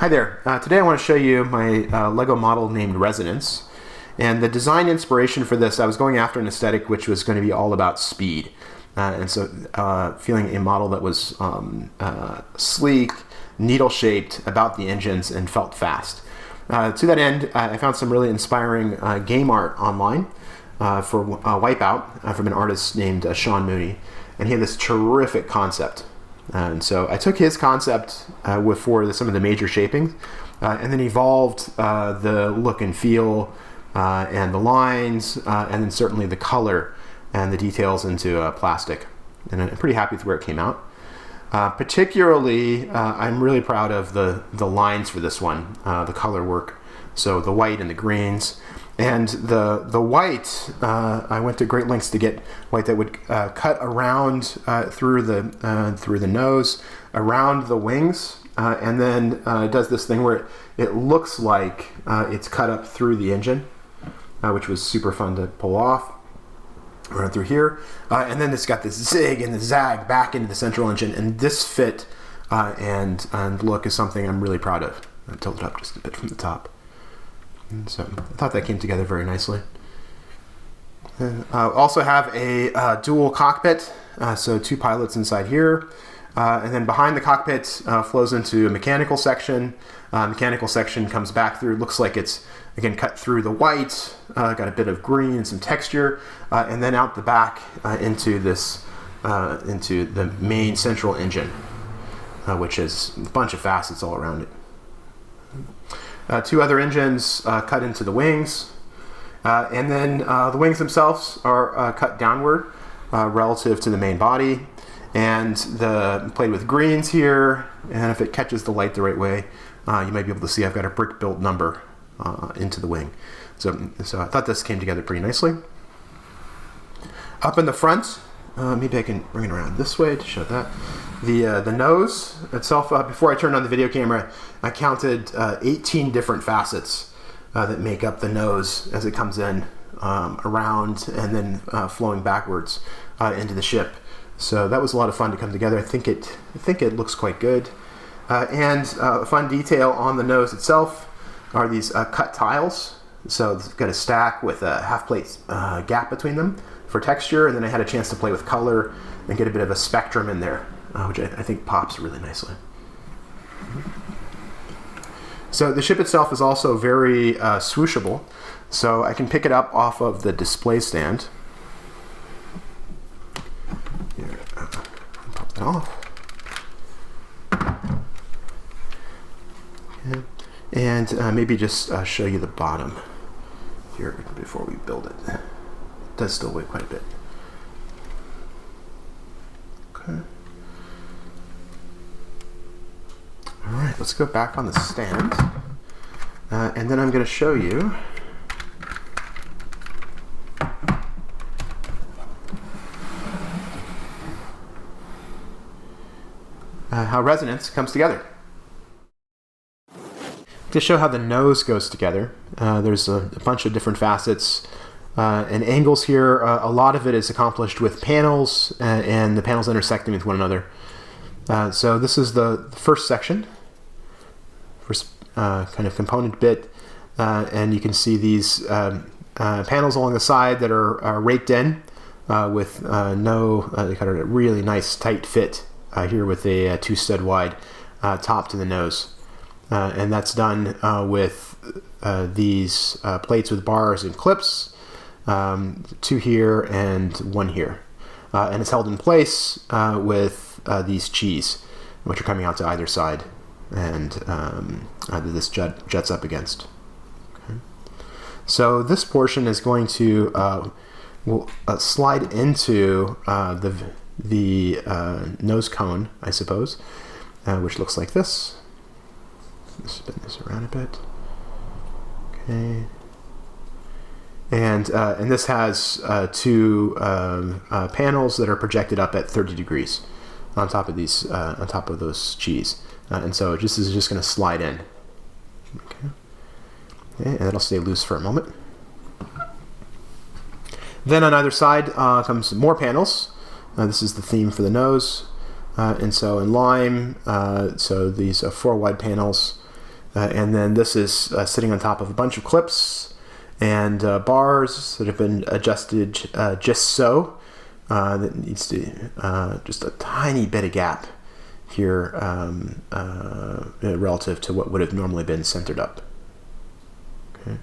Hi there. Today I want to show you my Lego model named Resonance. And the design inspiration for this, I was going after an aesthetic which was going to be all about speed. And so feeling a model that was sleek, needle-shaped, about the engines, and felt fast. To that end, I found some really inspiring game art online for Wipeout from an artist named Sean Mooney. And he had this terrific concept. And so I took his concept for some of the major shapings and then evolved the look and feel and the lines and then certainly the color and the details into plastic. And I'm pretty happy with where it came out. Particularly, I'm really proud of the lines for this one, the color work. So the white and the greens. And the white, I went to great lengths to get white that would cut around through the nose, around the wings, and then it does this thing where it looks like it's cut up through the engine, which was super fun to pull off. Run through here, and then it's got this zig and the zag back into the central engine, and this fit and look is something I'm really proud of. I tilt it up just a bit from the top. So I thought that came together very nicely. Also have a dual cockpit, so two pilots inside here. And then behind the cockpit flows into a mechanical section. Mechanical section comes back through, looks like it's, again, cut through the white, got a bit of green and some texture, and then out the back into the main central engine, which has a bunch of facets all around it. Two other engines cut into the wings, and then the wings themselves are cut downward relative to the main body, and played with greens here, and if it catches the light the right way, you might be able to see I've got a brick built number into the wing. So I thought this came together pretty nicely. Up in the front, maybe I can bring it around this way to show that. The nose itself, before I turned on the video camera, I counted 18 different facets that make up the nose as it comes in around and then flowing backwards into the ship. So that was a lot of fun to come together. I think it looks quite good. And a fun detail on the nose itself are these cut tiles. So it's got a stack with a half plate gap between them for texture, and then I had a chance to play with color and get a bit of a spectrum in there, which I think pops really nicely. So the ship itself is also very swooshable, so I can pick it up off of the display stand. Here, pop that off. Okay. And maybe just show you the bottom here before we build it. It does still weigh quite a bit. Okay. All right, let's go back on the stand, and then I'm going to show you how resonance comes together. To show how the nose goes together, there's a bunch of different facets and angles here. A lot of it is accomplished with panels and the panels intersecting with one another. So this is the first section, first kind of component bit, and you can see these panels along the side that are raked in with they got a really nice tight fit here with a 2-stud wide top to the nose. And that's done with these plates with bars and clips, 2 here and 1 here. And it's held in place with these cheese, which are coming out to either side, and this juts up against. Okay. So this portion is going to will slide into the nose cone, I suppose, which looks like this. Spin this around a bit. Okay. And this has 2 panels that are projected up at 30 degrees on top of these on top of those cheese, and so this is just going to slide in. Okay. And it'll stay loose for a moment. Then on either side comes more panels. This is the theme for the nose, and so in lime, so these 4 wide panels And then this is sitting on top of a bunch of clips and bars that have been adjusted just so. That needs to just a tiny bit of gap here relative to what would have normally been centered up. Okay.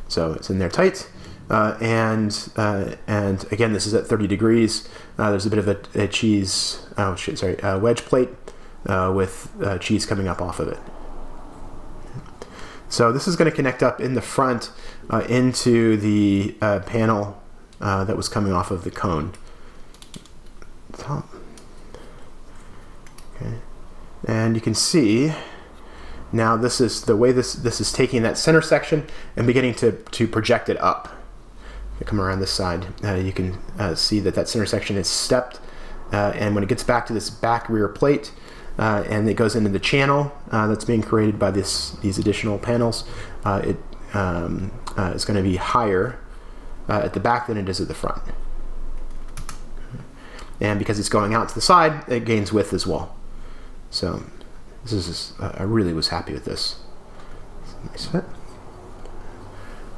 So it's in there tight. And again, this is at 30 degrees. There's a bit of a cheese, wedge plate with cheese coming up off of it. So this is going to connect up in the front into the panel that was coming off of the cone. Top. Okay. And you can see now this is the way this is taking that center section and beginning to project it up. If you come around this side, you can see that center section is stepped, and when it gets back to this back rear plate, and it goes into the channel that's being created by these additional panels, it is going to be higher at the back than it is at the front. And because it's going out to the side, it gains width as well. So this is I really was happy with this. Nice fit.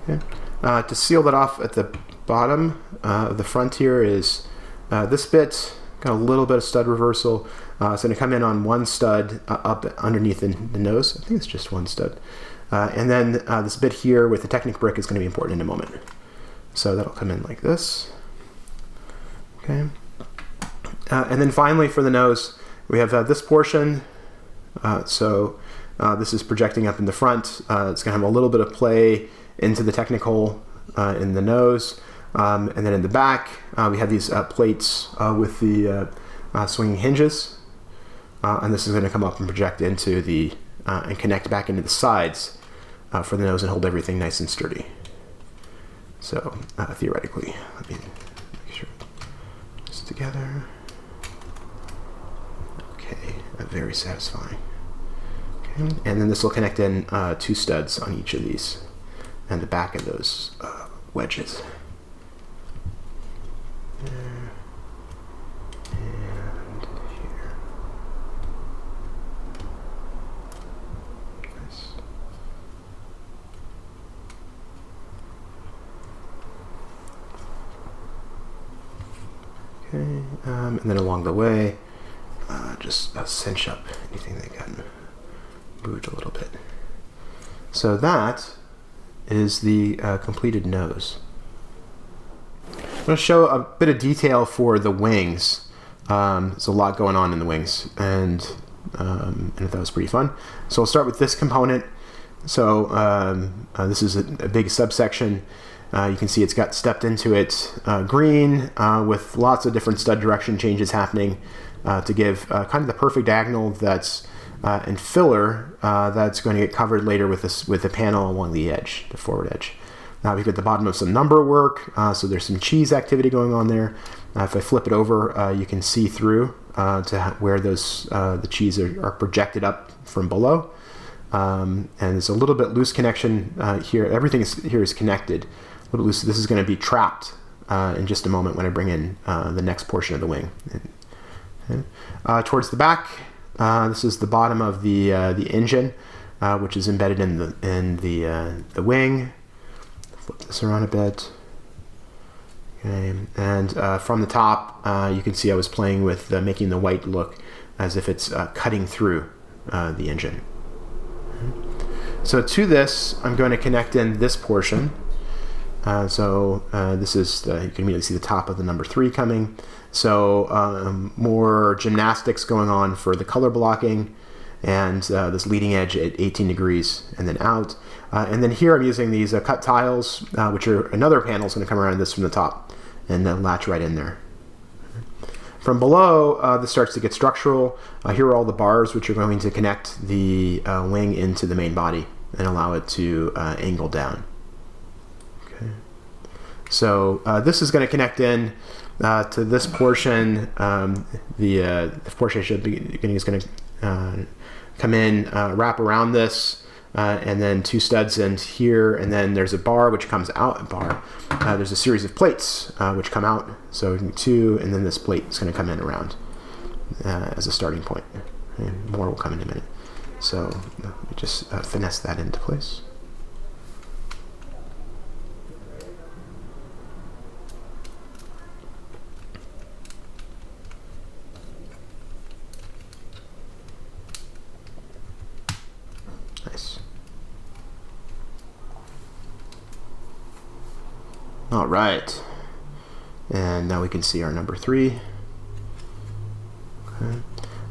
Okay. To seal that off at the bottom of the front here is this bit. Got a little bit of stud reversal. It's going to come in on one stud up underneath the nose. I think it's just one stud. And then this bit here with the Technic brick is going to be important in a moment. So that'll come in like this. Okay. And then finally for the nose, we have this portion. This is projecting up in the front. It's going to have a little bit of play into the Technic hole in the nose. And then in the back, we have these plates with the swinging hinges. And this is going to come up and project into and connect back into the sides for the nose and hold everything nice and sturdy. So theoretically, let me make sure it's together. Okay, very satisfying. Okay, and then this will connect in 2 studs on each of these and the back of those wedges. There and here. Nice. Okay, and then along the way, just cinch up anything that got moved a little bit. So that is the completed nose. I'm going to show a bit of detail for the wings. There's a lot going on in the wings, and I thought it was pretty fun. So I'll start with this component. So this is a big subsection. You can see it's got stepped into it green with lots of different stud direction changes happening to give kind of the perfect diagonal that's and filler that's going to get covered later with the panel along the edge, the forward edge. We've got the bottom of some number work, so there's some cheese activity going on there. If I flip it over, you can see through to where those the cheese are projected up from below. And there's a little bit loose connection here. Everything here is connected. A little loose. This is going to be trapped in just a moment when I bring in the next portion of the wing. Okay. Towards the back, this is the bottom of the engine, which is embedded in the wing. Flip this around a bit. Okay. And from the top, you can see I was playing with making the white look as if it's cutting through the engine. So to this, I'm going to connect in this portion. This is, you can immediately see the top of the number 3 coming. So more gymnastics going on for the color blocking, and this leading edge at 18 degrees and then out. And then here I'm using these cut tiles, which are another panel is going to come around this from the top and latch right in there. From below, this starts to get structural. Here are all the bars which are going to connect the wing into the main body and allow it to angle down. Okay. So this is going to connect in to this portion. The portion at the beginning is going to come in, wrap around this, and then 2 studs in here, and then there's a bar which comes out. There's a series of plates which come out. So 2, and then this plate is going to come in around as a starting point. And more will come in a minute. So let me just finesse that into place. Nice. All right. And now we can see our number 3. Okay.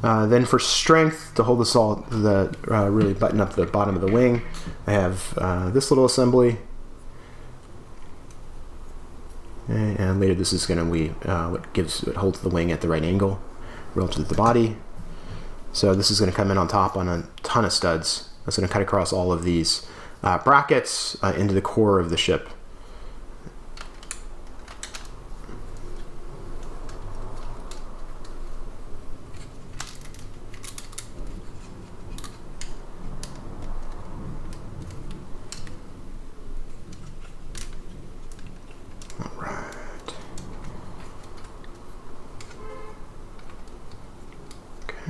Then for strength, to hold this all, really button up the bottom of the wing, I have this little assembly. Okay. And later this is going to be what holds the wing at the right angle relative to the body. So this is going to come in on top on a ton of studs. That's going to cut across all of these brackets into the core of the ship.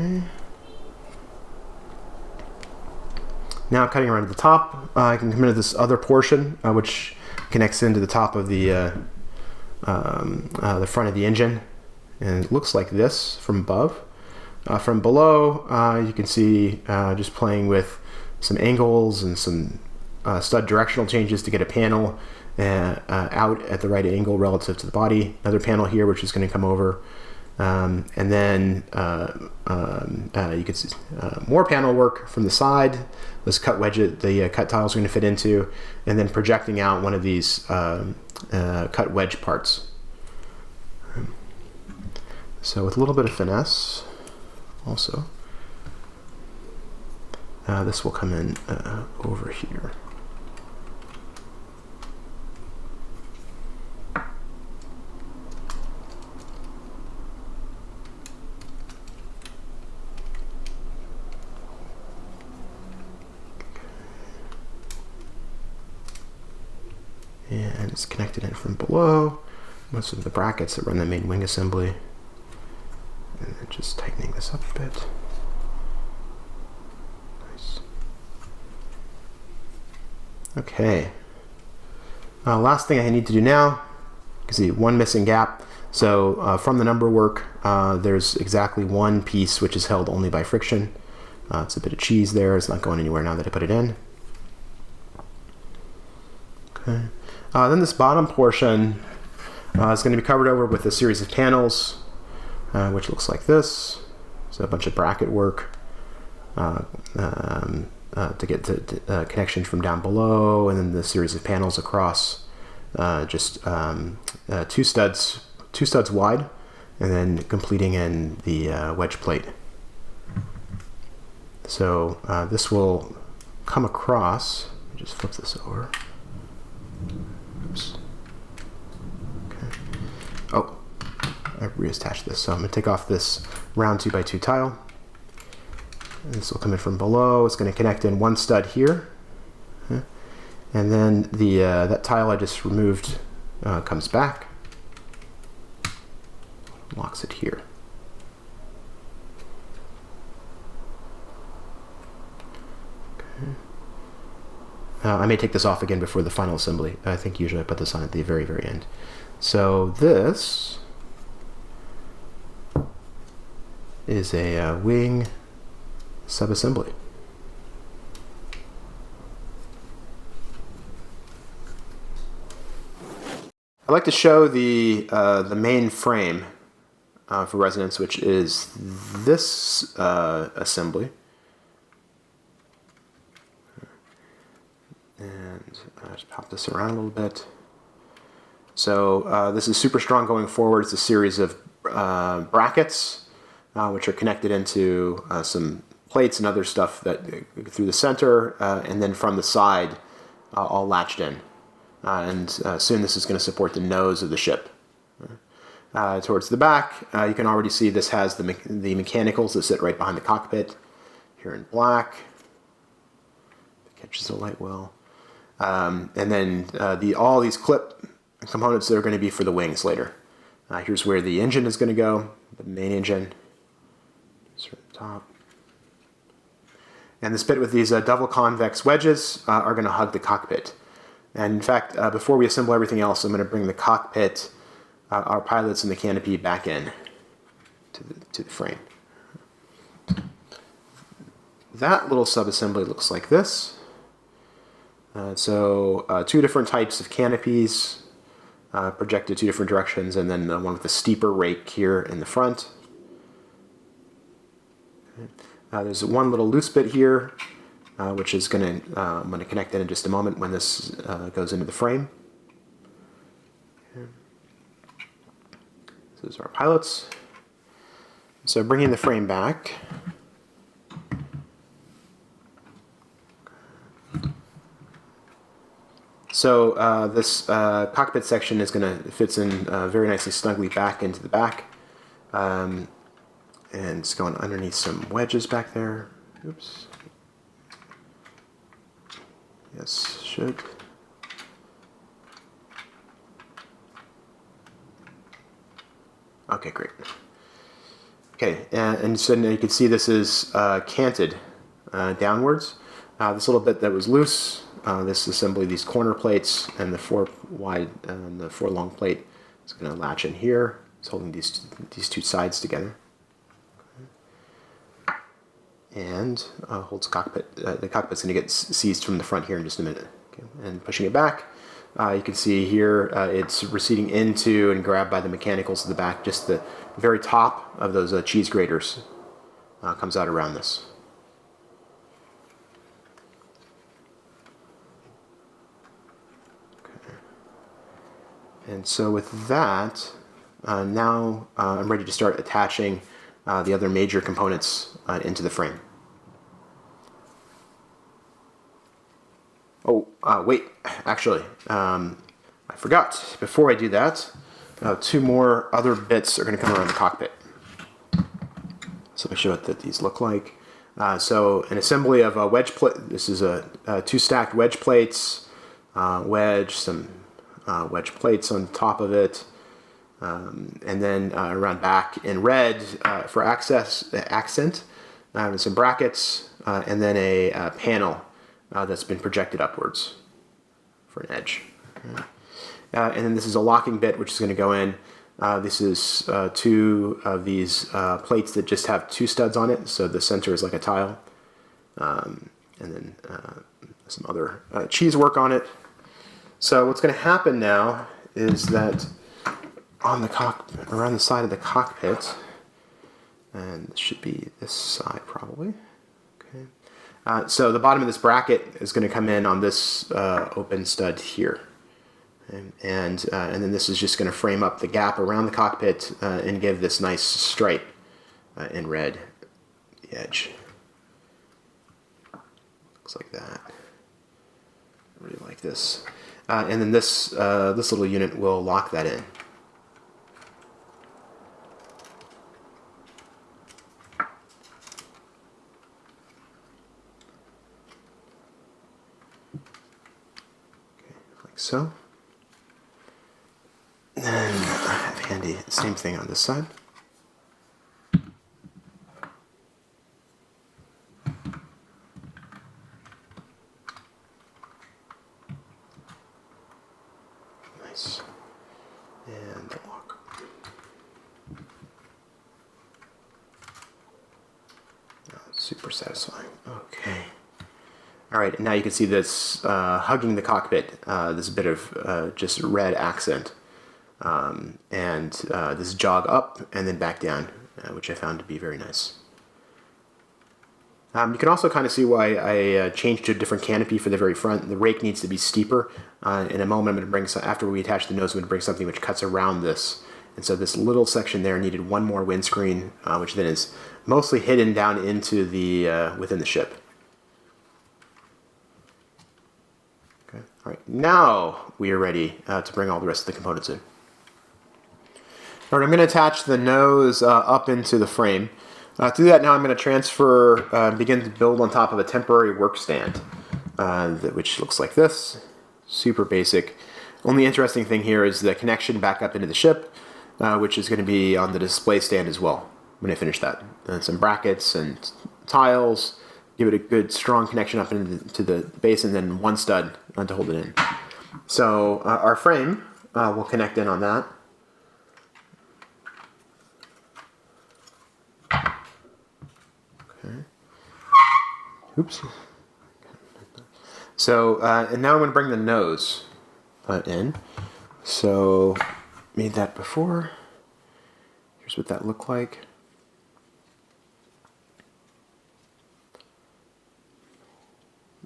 Okay. Now cutting around to the top, I can come into this other portion, which connects into the top of the front of the engine, and it looks like this from above. From below, you can see just playing with some angles and some stud directional changes to get a panel out at the right angle relative to the body. Another panel here, which is going to come over. And then you can see more panel work from the side. This cut wedge, the cut tiles are going to fit into, and then projecting out one of these cut wedge parts. So with a little bit of finesse, also, this will come in over here. And it's connected in from below. Most of the brackets that run the main wing assembly. And then just tightening this up a bit. Nice. Okay. Last thing I need to do now, you can see one missing gap. So from the number work, there's exactly one piece which is held only by friction. It's a bit of cheese there. It's not going anywhere now that I put it in. Okay. Then this bottom portion is going to be covered over with a series of panels, which looks like this. So a bunch of bracket work to get to connection from down below, and then the series of panels across, just two studs wide, and then completing in the wedge plate. So this will come across. Let me just flip this over. Oops. Okay. Oh, I reattached this. So I'm going to take off this round 2x2 tile. And this will come in from below. It's going to connect in one stud here. Okay. And then the that tile I just removed comes back. Locks it here. I may take this off again before the final assembly. I think usually I put this on at the very, very end. So this is a wing subassembly. I'd like to show the main frame for Resonance, which is this assembly. And just pop this around a little bit. So this is super strong going forward. It's a series of brackets which are connected into some plates and other stuff that through the center, and then from the side, all latched in. And soon this is going to support the nose of the ship. Towards the back, you can already see this has the mechanicals that sit right behind the cockpit, here in black. It catches the light well. And then all these clip components that are going to be for the wings later. Here's where the engine is going to go, the main engine. It's right at the top. And this bit with these double convex wedges are going to hug the cockpit. And in fact, before we assemble everything else, I'm going to bring the cockpit, our pilots, and the canopy back in to the frame. That little subassembly looks like this. So two different types of canopies projected two different directions, and then one with a steeper rake here in the front. There's one little loose bit here, which is I'm going to connect it in just a moment when this goes into the frame. Okay. So those are our pilots. So bringing the frame back. So this cockpit section is going to fits in very nicely snugly back into the back. And it's going underneath some wedges back there. Oops. Yes, should. Okay, great. Okay, and so now you can see this is canted downwards. This little bit that was loose, this assembly, these corner plates, and the 4 wide and the 4 long plate is going to latch in here. It's holding these two sides together. And holds cockpit. The cockpit's going to get seized from the front here in just a minute. Okay. And pushing it back, you can see here it's receding into and grabbed by the mechanicals at the back. Just the very top of those cheese graters comes out around this. Okay. And so with that, now I'm ready to start attaching the other major components into the frame. Oh, wait, actually, I forgot. Before I do that, 2 more other bits are going to come around the cockpit. So let me show what these look like. So an assembly of a wedge plate. This is 2 stacked wedge plates, some wedge plates on top of it. And then around back in red for accent, with some brackets, and then a panel that's been projected upwards for an edge. And then this is a locking bit which is going to go in. This is 2 of these plates that just have 2 studs on it, so the center is like a tile. And then some other cheese work on it. So what's going to happen now is that on the around the side of the cockpit, and it should be this side probably. Okay. So the bottom of this bracket is going to come in on this open stud here, and then this is just going to frame up the gap around the cockpit and give this nice stripe in red, the edge. Looks like that. I really like this, and then this little unit will lock that in. So, and then I have handy same thing on this side. Nice. And the lock. Oh, super satisfying. Okay. All right, and now you can see this hugging the cockpit, this bit of just red accent, and this jog up and then back down, which I found to be very nice. You can also kind of see why I changed to a different canopy for the very front. The rake needs to be steeper. In a moment, I'm going to bring after we attach the nose, I'm going to bring something which cuts around this. And so this little section there needed one more windscreen, which then is mostly hidden down into the within the ship. Okay. All right, now we are ready to bring all the rest of the components in. All right, I'm going to attach the nose up into the frame. To do that now, I'm going to transfer, begin to build on top of a temporary work stand, which looks like this. Super basic. Only interesting thing here is the connection back up into the ship, which is going to be on the display stand as well when I finish that. And some brackets and tiles, give it a good strong connection up into the base, and then one stud to hold it in. So our frame will connect in on that. Okay. Oops. So and now I'm going to bring the nose in. So made that before. Here's what that looked like.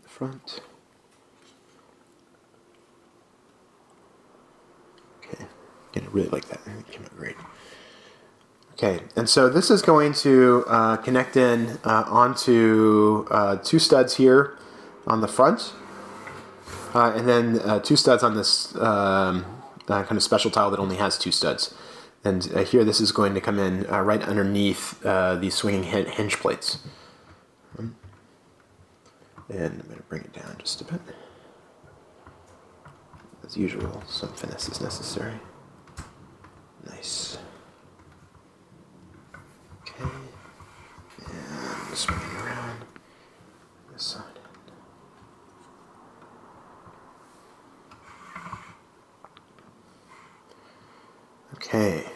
The front. Okay, I really like that. It came out great. Okay, and so this is going to connect in onto two studs here on the front, and then two studs on this kind of special tile that only has two studs. And here this is going to come in right underneath these swinging hinge plates. And I'm going to bring it down just a bit. As usual, some finesse is necessary. Nice. Okay. And swinging around this side. Okay.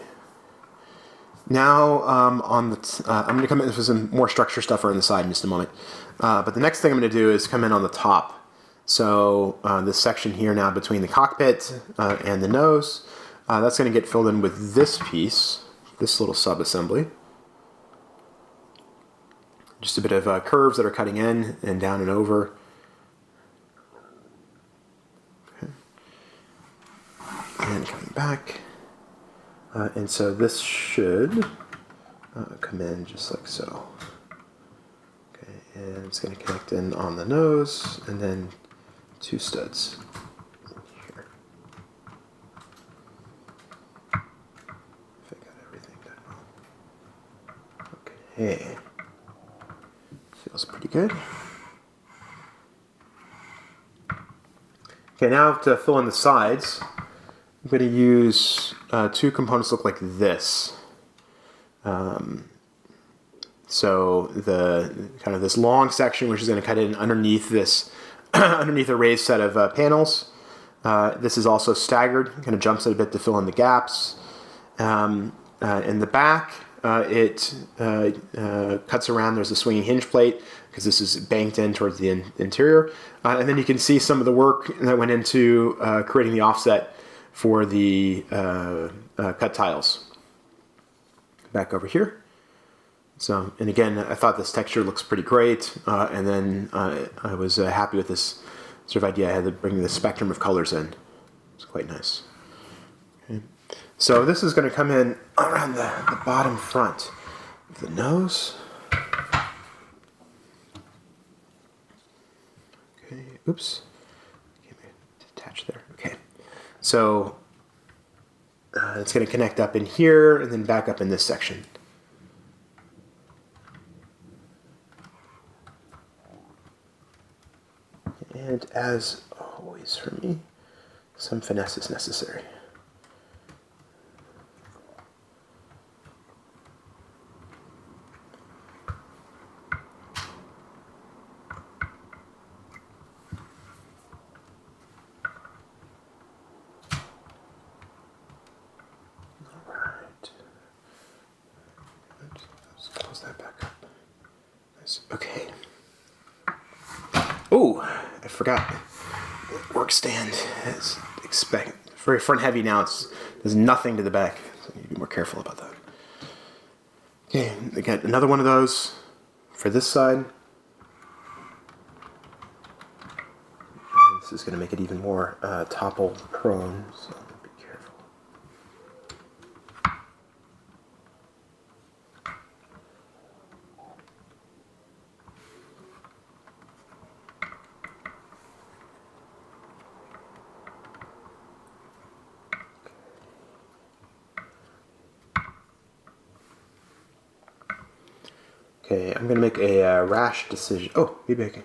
Now on the I'm going to come in with some more structure stuff on the side in just a moment. But the next thing I'm going to do is come in on the top. So this section here now between the cockpit and the nose, that's going to get filled in with this piece, this little sub-assembly. Just a bit of curves that are cutting in and down and over. Okay. And coming back. And so this should come in just like so. Okay, and it's going to connect in on the nose, and then two studs here. If I got everything done well. Okay. Feels pretty good. Okay, now to fill in the sides, I'm going to use two components that look like this. So the kind of this long section, which is going to cut in underneath this, underneath a raised set of panels. This is also staggered, kind of jumps it a bit to fill in the gaps. In the back, it cuts around. There's a swinging hinge plate because this is banked in towards the interior. And then you can see some of the work that went into creating the offset for the cut tiles. Back over here. So, and again, I thought this texture looks pretty great, and then I was happy with this sort of idea. I had to bring the spectrum of colors in. It's quite nice. Okay. So this is going to come in around the bottom front of the nose. Okay, oops. Detach there. Okay. So it's going to connect up in here and then back up in this section. And as always for me, some finesse is necessary. Let's close that back up. Nice. Okay. Oh, I forgot. Work stand is very front heavy now. There's nothing to the back. So you need to be more careful about that. Okay, again, another one of those for this side. And this is going to make it even more topple prone. So be careful. Okay, I'm going to make a rash decision. Oh, maybe I can.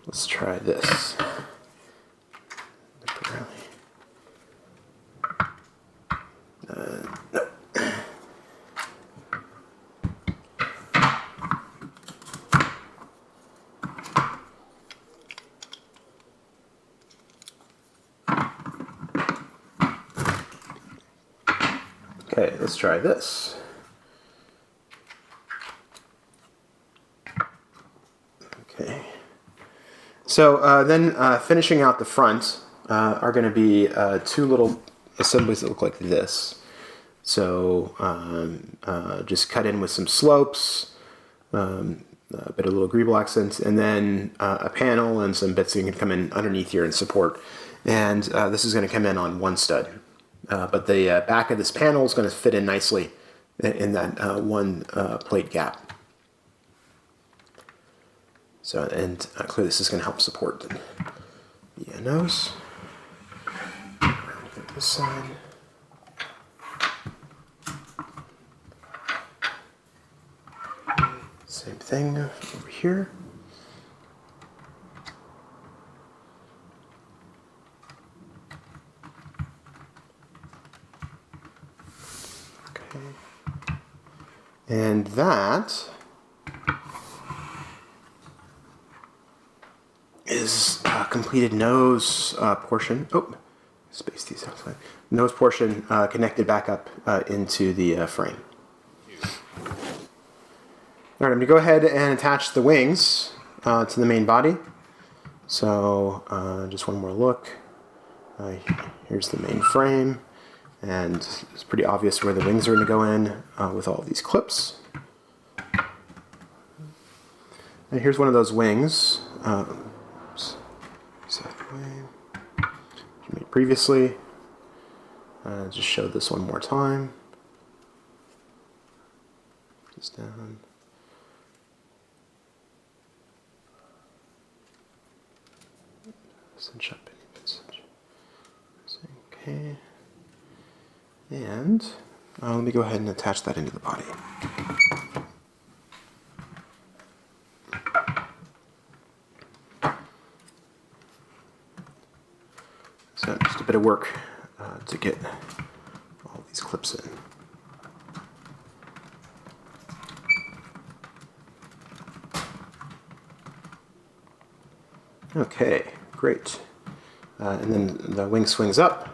Let's try this. No. Okay, let's try this. Okay. So then finishing out the front are going to be two little assemblies that look like this. So just cut in with some slopes, a bit of little greeble accents, and then a panel and some bits that can come in underneath here and support. And this is going to come in on one stud. But the back of this panel is going to fit in nicely in that one plate gap. So, and clearly this is going to help support the nose. Around here this side. Same thing over here. Okay. And that is completed nose portion. Oh, space these outside. Nose portion connected back up into the frame. All right, I'm going to go ahead and attach the wings to the main body. So just one more look. Here's the main frame, and it's pretty obvious where the wings are going to go in with all of these clips. And here's one of those wings. Made previously. Just show this one more time. Just down. Cinch up. Okay. And let me go ahead and attach that into the body. So just a bit of work to get all these clips in. Okay, great. And then the wing swings up,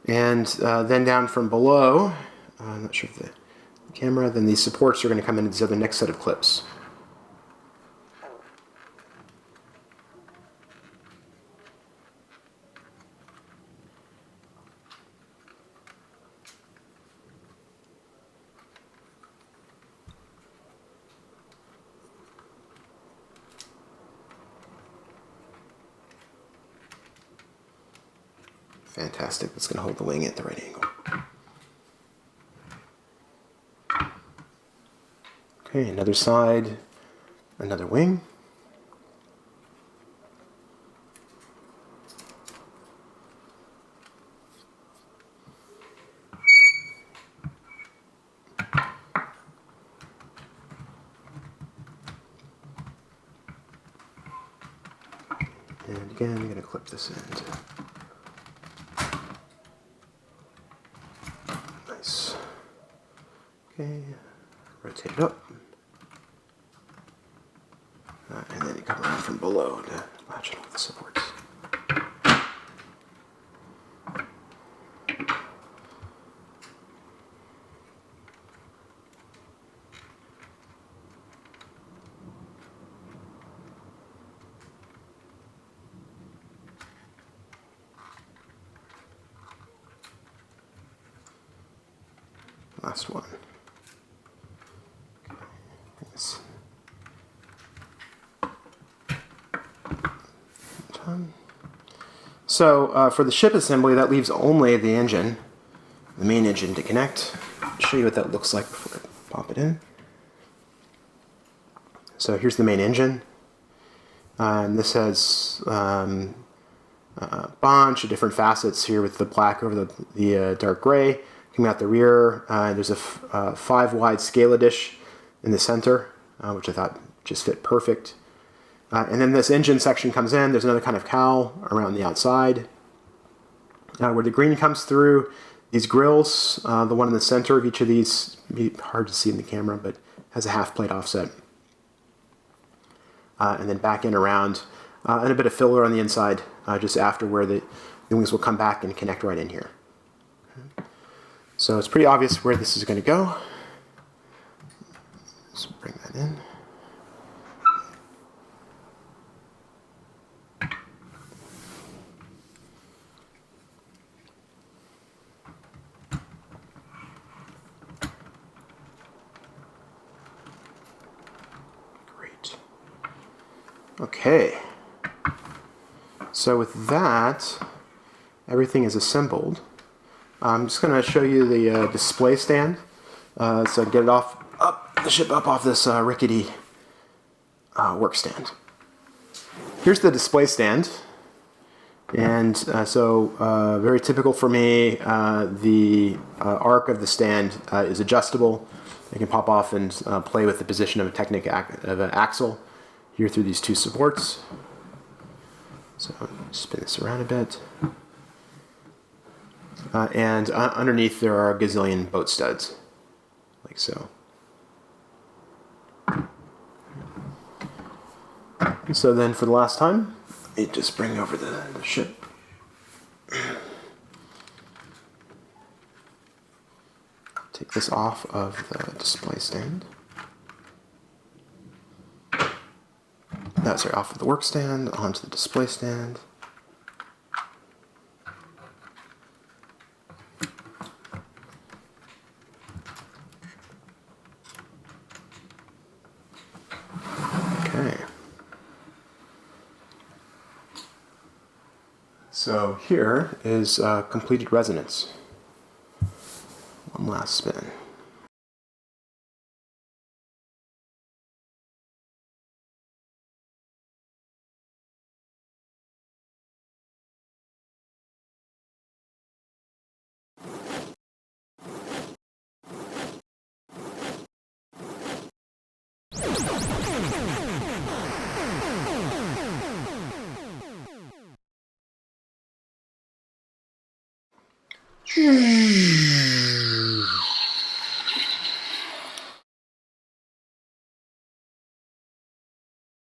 and then down from below, I'm not sure if the camera, then these supports are going to come into the next set of clips. Fantastic. That's going to hold the wing at the right angle. Okay, another side, another wing. And again, I'm going to clip this in. Nice. Okay, rotate it up. And then you come around from below to latch it with the supports. Last one. Okay. So for the ship assembly, that leaves only the engine, the main engine to connect. I'll show you what that looks like before I pop it in. So here's the main engine. And this has a bunch of different facets here with the black over the dark gray. Coming out the rear, there's a 5-wide scala dish in the center, which I thought just fit perfect. And then this engine section comes in. There's another kind of cowl around the outside. Where the green comes through, these grills, the one in the center of each of these, be hard to see in the camera, but has a half plate offset. And then back in around, and a bit of filler on the inside, just after where the wings will come back and connect right in here. So it's pretty obvious where this is going to go. Let's bring that in. Great. Okay. So with that, everything is assembled. I'm just going to show you the display stand. So get it up the ship up off this rickety work stand. Here's the display stand. And very typical for me, the arc of the stand is adjustable. I can pop off and play with the position of an axle here through these two supports. So spin this around a bit. And underneath there are a gazillion boat studs, like so. So then for the last time, let me just bring over the ship. Take this off of the display stand. That's right, off of the work stand, onto the display stand. Okay. So here is completed resonance. One last spin.